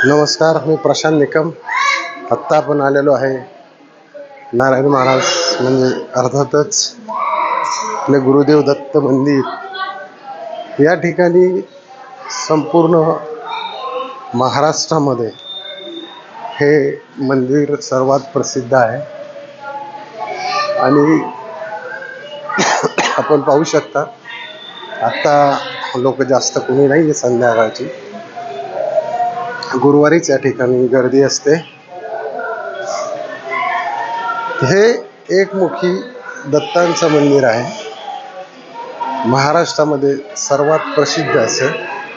नमस्कार, मी प्रशांत निकम. आत्ता आपण आलेलो आहे नारायण महाराज म्हणजे अर्थातच आपले गुरुदेव दत्त मंदिर. या ठिकाणी संपूर्ण महाराष्ट्रामध्ये हे मंदिर सर्वात प्रसिद्ध आहे आणि आपण पाहू शकता आत्ता लोक जास्त कोणी नाही आहे. संध्याकाळची गुरुवारीच या ठिकाणी गर्दी असते. हे एकमुखी दत्तांचं मंदिर आहे, महाराष्ट्रामध्ये सर्वात प्रसिद्ध असं.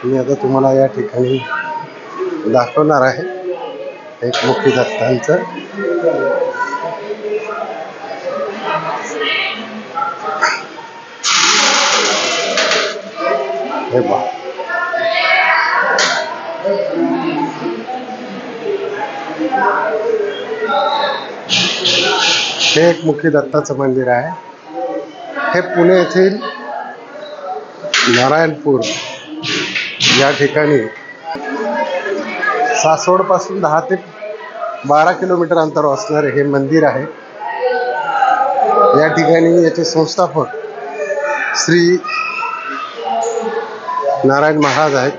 मी आता तुम्हाला या ठिकाणी दाखवणार आहे एकमुखी दत्तांचं. हे पहा, हे एकमुखी दत्ताचं मंदिर आहे. हे पुणे येथील नारायणपूर या ठिकाणी सासवड पासून 10 ते 12 किलोमीटर अंतरावर असणारे हे मंदिर आहे. या ठिकाणी याचे संस्थापक श्री नारायण महाराज आहेत.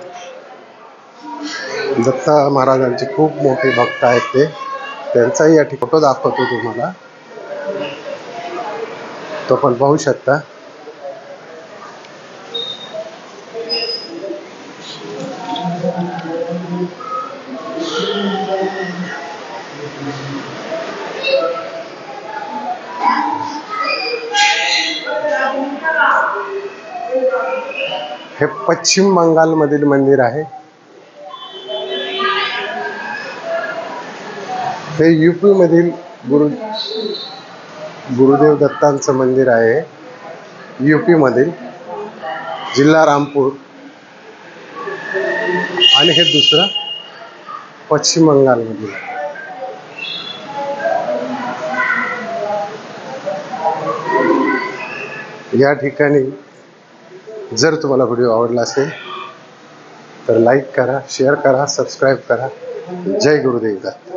दत्त महाराजांचे खूप मोठे भक्त आहेत त्यांचाही या ठिकाणी फोटो दाखवतो तुम्हाला, तो पण पाहू शकता. हे पश्चिम बंगाल मधील मंदिर आहे. हे यूपी मधील गुरुदेव दत्तांचं मंदिर आहे. यूपी मधील जिल्हा रामपूर आणि हे दुसरं पश्चिम बंगाल मधील. या ठिकाणी जर तुम्हाला व्हिडिओ आवडला असेल तर लाईक करा, शेअर करा, सबस्क्राईब करा. जय गुरुदेव दत्त.